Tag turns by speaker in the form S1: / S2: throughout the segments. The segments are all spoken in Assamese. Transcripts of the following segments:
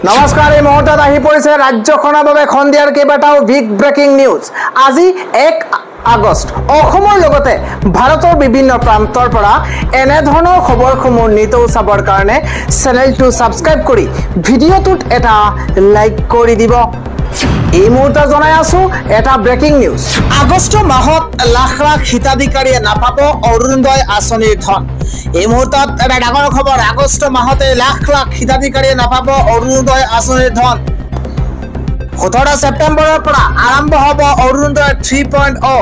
S1: নমস্কাৰ, এই মুহূৰ্তত আহি পৰিছে ৰাজ্যখনৰ বাবে সন্ধিয়াৰ কেইবাটাও বিগ ব্ৰেকিং নিউজ। আজি 1 আগষ্ট অসমৰ লগতে ভাৰতৰ বিভিন্ন প্ৰান্তৰ পৰা এনেধৰণৰ খবৰসমূহ নিতৌ চাবৰ কাৰণে চেনেলটো ছাবস্ক্ৰাইব কৰি ভিডিঅ'টোত এটা লাইক কৰি দিব। এই মুহূৰ্তত জনাই আছো এটা ব্ৰেকিং নিউজ। আগষ্ট মাহত লাখ লাখ হিতাধিকাৰীয়ে নাপাব অৰুণোদয় আঁচনিৰ ধন। এই মুহূৰ্তত এটা ডাঙৰ খবৰ, আগষ্ট মাহতে লাখ লাখ হিতাধিকাৰীয়ে নাপাব অৰুণোদয় আঁচনিৰ ধন। 17 ছেপ্টেম্বৰৰ পৰা আৰম্ভ হ'ব অৰুণোদয় 3.0।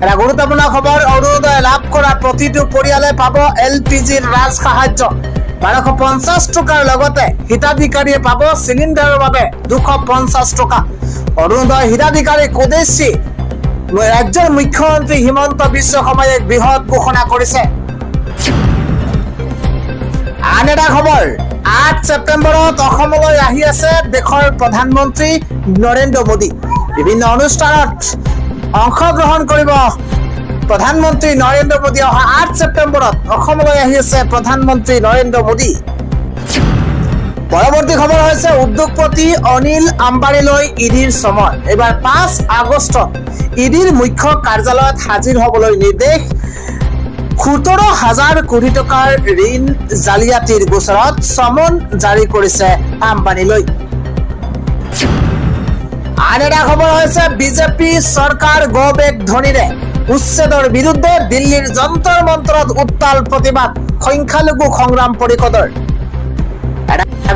S1: এটা গুৰুত্বপূৰ্ণ খবৰ, অৰুণোদয় লাভ কৰা প্ৰতিটো পৰিয়ালে পাব LPGৰ ৰাজ সাহায্য। 1250 টকাৰ লগতে হিতাধিকাৰীয়ে পাব চিলিণ্ডাৰৰ বাবে 250 টকা। অৰুণোদয় হিতাধিকাৰীক উদ্দেশ্যি ৰাজ্যৰ মুখ্যমন্ত্ৰী হিমন্ত বিশ্ব শৰ্মাই এক বৃহৎ ঘোষণা কৰিছে। আন এটা খবৰ, 8 ছেপ্টেম্বৰত অসমলৈ আহি আছে দেশৰ প্ৰধানমন্ত্ৰী নৰেন্দ্ৰ মোদী। বিভিন্ন অনুষ্ঠানত অংশগ্ৰহণ কৰিব প্ৰধানমন্ত্ৰী নৰেন্দ্ৰ মোদী। অহা 8 ছেপ্টেম্বৰত অসমলৈ আহি আছে প্ৰধানমন্ত্ৰী নৰেন্দ্ৰ মোদী। পৰৱৰ্তী খবৰ হৈছে উদ্যোগপতি অনিল আম্বানীলৈ ইডিৰ চমন। এইবাৰ 5 আগষ্টত ইডিৰ মুখ্য কাৰ্যালয়ত হাজিৰ হ'বলৈ নিৰ্দেশ। 17,000 কোটি টকাৰ ঋণ জালিয়াতিৰ গোচৰত চমন জাৰি কৰিছে আম্বানীলৈ। আন এটা খবৰ হৈছে বিজেপি চৰকাৰ গো বেক ধ্বনিৰে উচ্ছেদৰ বিৰুদ্ধে দিল্লীৰ যন্তৰ মন্তৰত উত্তাল প্ৰতিবাদ সংখ্যালঘু সংগ্ৰাম পৰিষদৰ।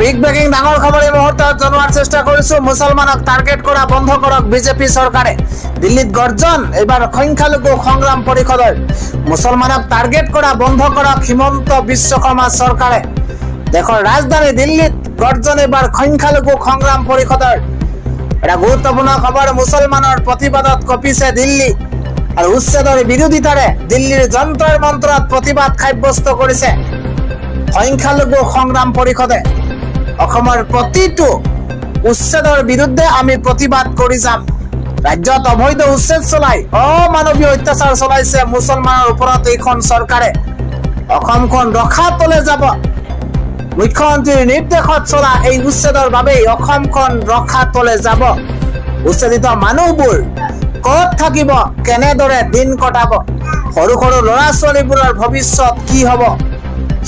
S1: বিগ ব্ৰেকিং ডাঙৰ খবৰ এই মুহূৰ্তত জনোৱাৰ চেষ্টা কৰিছো। মুছলমানক টাৰ্গেট কৰা বন্ধ কৰক বিজেপি চৰকাৰে। দিল্লীত গৰ্জন এইবাৰ সংখ্যালঘু সংগ্ৰাম পৰিষদৰ। মুছলমানক টাৰ্গেট কৰা বন্ধ কৰক হিমন্ত বিশ্ব শৰ্মা চৰকাৰে। দেশৰ ৰাজধানী দিল্লীত গৰ্জন এইবাৰ সংখ্যালঘু সংগ্ৰাম পৰিষদৰ। এটা গুৰুত্বপূৰ্ণ খবৰ, মুছলমানৰ প্ৰতিবাদত কঁপিছে দিল্লী আৰু উচ্ছেদৰ বিৰোধিতাৰে দিল্লীৰ যন্তৰ মন্তৰত প্ৰতিবাদ সাব্যস্ত কৰিছে সংখ্যালঘু সংগ্ৰাম পৰিষদে। অসমৰ প্ৰতিটো উচ্ছেদৰ বিৰুদ্ধে আমি প্ৰতিবাদ কৰি যাম। ৰাজ্যত অবৈধ উচ্ছেদ চলাই অমানৱীয় অত্যাচাৰ চলাইছে মুছলমানৰ ওপৰত এইখন চৰকাৰে। অসমখন ৰখাতলে যাব। মুখ্যমন্ত্ৰীৰ নিৰ্দেশত চলা এই উচ্ছেদৰ বাবেই অসমখন ৰখাতলে যাব। উচ্ছেদিত মানুহবোৰ ক'ত থাকিব, কেনেদৰে দিন কটাব, সৰু সৰু ল'ৰা ছোৱালীবোৰৰ ভৱিষ্যত কি হ'ব?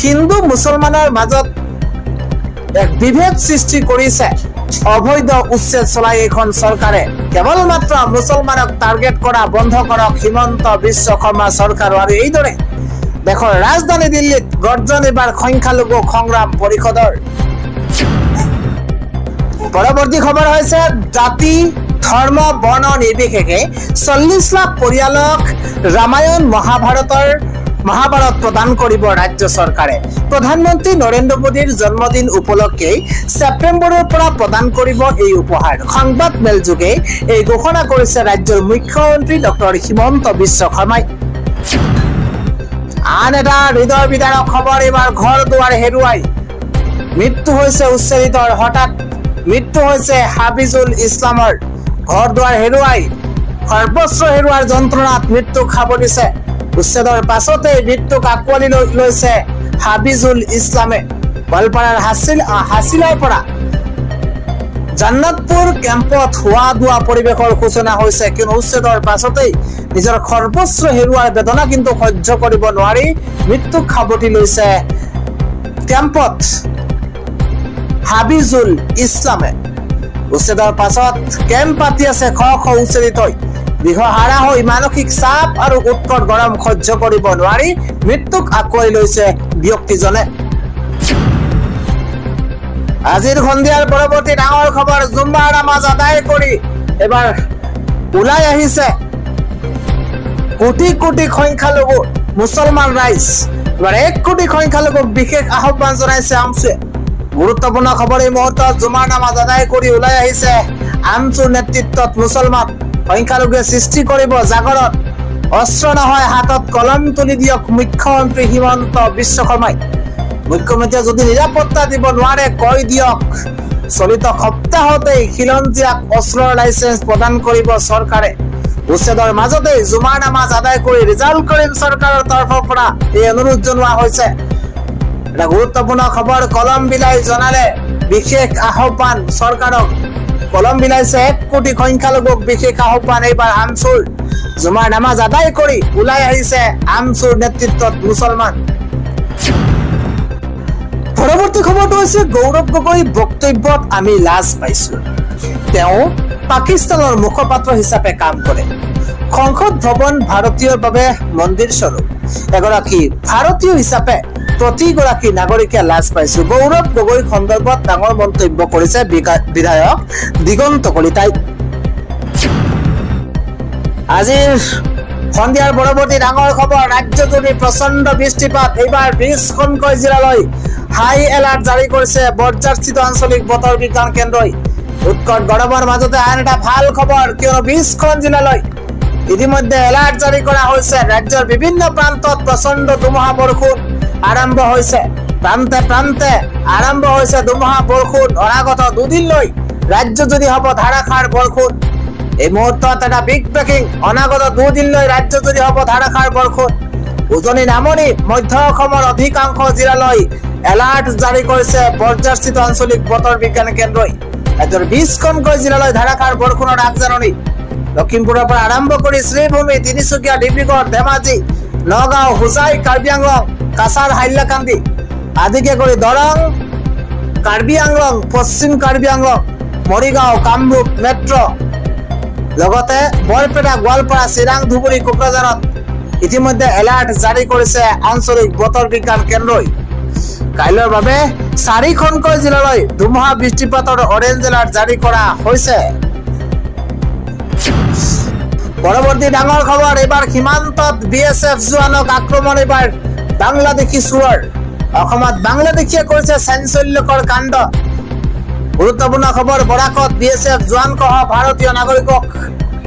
S1: হিন্দু মুছলমানৰ মাজত এক বিভেদ সৃষ্টি কৰিছে অবৈধ উচ্ছেদ চলাই এইখন চৰকাৰে। কেৱল মাত্ৰ মুছলমানক টাৰ্গেট কৰা বন্ধ কৰক হিমন্ত বিশ্ব শৰ্মা চৰকাৰ। আৰু এইদৰে দেশৰ ৰাজধানী দিল্লীত গৰ্জন এইবাৰ সংখ্যালঘু সংগ্ৰাম পৰিষদৰ। পৰৱৰ্তী খবৰ হৈছে জাতি ধৰ্ম বৰ্ণ নিৰ্বিশেষে 40 লাখ পৰিয়ালক ৰামায়ণ মহাভাৰত প্ৰদান কৰিব ৰাজ্য চৰকাৰে। প্ৰধানমন্ত্ৰী নৰেন্দ্ৰ মোদীৰ জন্মদিন উপলক্ষে ছেপ্টেম্বৰৰ পৰা প্ৰদান কৰিব এই উপহাৰ। সংবাদ মেল যোগে এই ঘোষণা কৰিছে ৰাজ্যৰ মুখ্যমন্ত্ৰী ডক্টৰ হিমন্ত বিশ্ব শৰ্মাই। আন এটা হৃদয় বিদাৰক খবৰ, এইবাৰ ঘৰ দুৱাৰ হেৰুৱাই মৃত্যু হৈছে উচ্ছেদিতৰ। হঠাৎ মৃত্যু হৈছে হাফিজুল ইছলামৰ। ঘৰ দুৱাৰ হেৰুৱাই সৰ্বস্ব হেৰুৱাৰ যন্ত্ৰণাত মৃত্যুক সাৱটিছে। উচ্ছেদৰ পাছতে মৃত্যুক আঁকোৱালি লৈছে হাফিজুল ইছলামে। গোৱালপাৰাৰ হাছিলাৰ পৰা জান্নাতপুৰ কেম্পত হোৱা দোৱা পৰিৱেশৰ সূচনা হৈছে। কিয়নো উচ্ছেদৰ পাছতেই নিজৰ সৰ্বস্ব হেৰুৱাৰ বেদনা কিন্তু সহ্য কৰিব নোৱাৰি মৃত্যুক সাৱটি লৈছে কেম্পত হাফিজুল ইছলামে। উচ্ছেদৰ পাছত কেম্প পাতি আছে শ শ উচ্ছেদিতই। দিশহাৰা হৈ মানসিক চাপ আৰু উৎকট গৰম সহ্য কৰিব নোৱাৰি মৃত্যুক আঁকোৱালি লৈছে ব্যক্তিজনে। আজিৰ সন্ধিয়াৰ পৰৱৰ্তী ডাঙৰ খবৰ, জুম্মাৰ নামাজ আদায় কৰি এবাৰ ওলাই আহিছে কোটি কোটি সংখ্যালঘু মুছলমান ৰাইজ। এবাৰ 1 কোটি সংখ্যালঘুক বিশেষ আহ্বান জনাইছে আমছুৱে। গুৰুত্বপূৰ্ণ খবৰ, এই মুহূৰ্তত জুমাৰ নামাজ আদায় কৰি ওলাই আহিছে আমছুৰ নেতৃত্বত মুছলমান সংখ্যালঘুৱে সৃষ্টি কৰিব জাগৰণ। অস্ত্ৰ নহয় হাতত কলম তুলি দিয়ক মুখ্যমন্ত্ৰী হিমন্ত বিশ্ব শৰ্মাই। মুখ্যমন্ত্ৰীয়ে যদি নিৰাপত্তা দিব নোৱাৰে কৈ দিয়ক। চলিত সপ্তাহতেই খিলঞ্জীয়াক অস্ত্ৰৰ লাইচেন্স প্ৰদান কৰিব চৰকাৰে। উচ্ছেদৰ মাজতেই জুমাৰ নামাজ আদায় কৰি ৰিজাল্ট কৰিম চৰকাৰৰ তৰফৰ পৰা এই অনুৰোধ জনোৱা হৈছে। এটা গুৰুত্বপূৰ্ণ খবৰ, কলম বিলাই জনালে বিশেষ আহ্বান চৰকাৰক কলম বিলাইছে 1 কোটি সংখ্যালঘুক বিশেষ আহ্বান এইবাৰ আমচুৰ জুমাৰ নামাজ আদায় কৰি ওলাই আহিছে আমচুৰ নেতৃত্বত মুছলমান পৰৱৰ্তী খবৰটো হৈছে গৌৰৱ গগৈ বক্তব্যত আমি লাজ পাইছো তেওঁ পাকিস্তানৰ মুখপাত্ৰ হিচাপে কাম কৰে সংসদ ভৱন ভাৰতীয়ৰ বাবে মন্দিৰ স্বৰূপ এগৰাকী ভাৰতীয় হিচাপে প্ৰতিগৰাকী নাগৰিকে লাজ পাইছো গৌৰৱ গগৈ সন্দৰ্ভত ডাঙৰ মন্তব্য কৰিছে বিধায়ক দিগন্ত কলিতাই আজিৰ সন্ধিয়াৰ পৰৱৰ্তী ডাঙৰ খবৰ ৰাজ্যজুৰি প্ৰচণ্ড বৃষ্টিপাত এইবাৰ 20খনকৈ জিলালৈ হাই এলাৰ্ট জাৰি কৰিছে বৰঝাৰস্থিত আঞ্চলিক বতৰ বিজ্ঞান কেন্দ্ৰই উৎকট গৰমৰ মাজতে আন এটা ভাল খবৰ কিয়নো 20খন জিলালৈ ইতিমধ্যে এলাৰ্ট জাৰি কৰা হৈছে ৰাজ্যৰ বিভিন্ন প্ৰান্তত প্ৰচণ্ড ধুমুহা বৰষুণ আৰম্ভ হৈছে প্ৰান্তে প্ৰান্তে আৰম্ভ হৈছে ধুমুহা বৰষুণ অনাগত দুদিনলৈ ৰাজ্যজুৰি হ'ব ধাৰাসাৰ বৰষুণ এই মুহূৰ্তত এটা বিগ ব্ৰেকিং অনাগত দুদিনলৈ ৰাজ্যজুৰি হ'ব ধাৰাসাৰ বৰষুণ উজনি নামনি মধ্য অসমৰ অধিকাংশ জিলালৈ এলাৰ্ট জাৰি কৰিছে বৰঝাৰস্থিত আঞ্চলিক বতৰ বিজ্ঞান কেন্দ্ৰই ৰাজ্যৰ 20খনকৈ জিলালৈ ধাৰাসাৰ বৰষুণৰ আগজাননী লখিমপুৰৰ পৰা আৰম্ভ কৰি শ্ৰীভূমি তিনিচুকীয়া ডিব্ৰুগড় ধেমাজি নগাঁও হুজাই কাৰ্বি আংলং কাছাৰ হাইলাকান্দি আদিকে কৰি দৰং কাৰ্বি আংলং পশ্চিম কাৰ্বি আংলং মৰিগাঁও কামৰূপ মেট্ৰ লগতে বৰপেটা গোৱালপাৰা চিৰাং ধুবুৰী কোকৰাঝাৰত ইতিমধ্যে এলাৰ্ট জাৰি কৰিছে আঞ্চলিক বতৰ বিজ্ঞান কেন্দ্ৰই কাইলৈৰ বাবে 4খনকৈ জিলালৈ ধুমুহা বৃষ্টিপাতৰ অৰেঞ্জ এলাৰ্ট জাৰি কৰা হৈছে পৰৱৰ্তী ডাঙৰ খবৰ এবাৰ সীমান্তত বিএছএফ জোৱানক আক্ৰমণ এবাৰ বাংলাদেশী চুৰৰ অসমত বাংলাদেশীয়ে কৰিছে চাঞ্চল্যকৰ কাণ্ড গুৰুত্বপূৰ্ণ খবৰ বৰাকত বিএছএফ জোৱানসহ ভাৰতীয় নাগৰিকক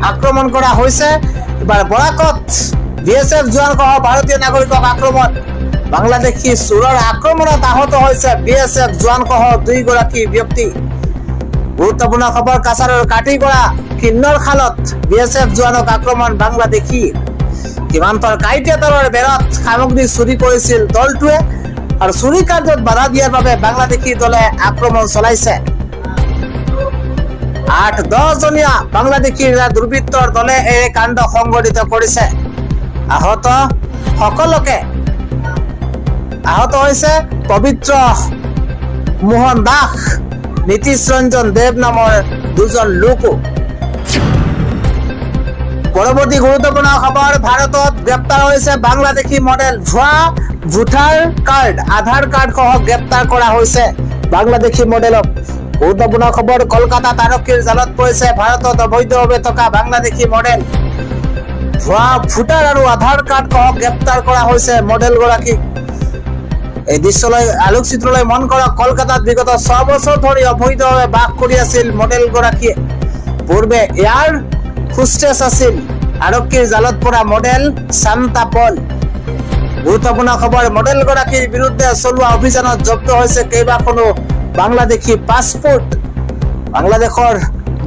S1: আক্ৰমণ কৰা হৈছে এবাৰ বৰাকত বিএছএফ জোৱানসহ ভাৰতীয় নাগৰিকক আক্ৰমণ বাংলাদেশী চুৰৰ আক্ৰমণত আহত হৈছে বিএছএফ জোৱানসহ 2গৰাকী ব্যক্তি গুৰুত্বপূৰ্ণ খবৰ কাছাৰৰ কাটিগড়া কিন্নৰ খালত বিএছএফ জোৱানক আক্ৰমণ বাংলাদেশী সীমান্তৰ কাইটিয়াতলৰ বেৰত সামগ্ৰী চুৰি কৰিছিল দলটোৱে আৰু চুৰি কাৰ্যত বাধা দিয়াৰ বাবে বাংলাদেশী দলে আক্ৰমণ চলাইছে 8-10 জনীয়া বাংলাদেশী দুৰ্বৃত্তৰ দলে এই কাণ্ড সংঘটিত কৰিছে আহত হৈছে পবিত্ৰ মোহন দাস নীতিশ ৰঞ্জন দেৱ নামৰ 2জন লোকো পৰৱৰ্তী গুৰুত্বপূৰ্ণ খবৰ ভাৰতত গ্ৰেপ্তাৰ হৈছে বাংলাদেশী মডেল ভুৱা ভোটাৰ কাৰ্ড আধাৰ কাৰ্ড সহ গ্ৰেপ্তাৰ কৰা হৈছে বাংলাদেশী মডেলক গুৰুত্বপূৰ্ণ খবৰ কলকাতাত আৰক্ষীৰ জালত পৰিছে ভাৰতত অবৈধভাৱে থকা বাংলাদেশী মডেল ভুৱা ভোটাৰ আৰু আধাৰ কাৰ্ড সহ গ্ৰেপ্তাৰ কৰা হৈছে মডেল গৰাকী এই দৃশ্যলৈ আলোকচিত্ৰলৈ মন কৰক কলকাতাত বিগত 6 বছৰ ধৰি অবৈধভাৱে বাস কৰি আছিল মডেল গৰাকীয়ে পূৰ্বে এয়াৰ হোষ্টেছ আছিল আৰক্ষীৰ জালত পৰা মডেল শান্তা পল গুৰুত্বপূৰ্ণ খবৰ মডেল গৰাকীৰ বিৰুদ্ধে চলোৱা অভিযানত জব্দ হৈছে কেইবাখনো বাংলাদেশী পাছপোৰ্ট বাংলাদেশৰ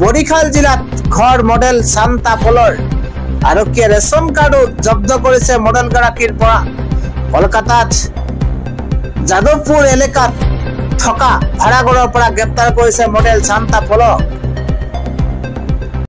S1: বৰিশাল জিলাত ঘৰ মডেল শান্তা পলৰ আৰক্ষীয়ে ৰেচন কাৰ্ডো জব্দ কৰিছে মডেল গৰাকীৰ পৰা কলকাতাত যাদৱপুৰ এলেকাত থকা ভাড়াঘৰৰ পৰা গ্ৰেপ্তাৰ কৰিছে মডেল শান্তা পলক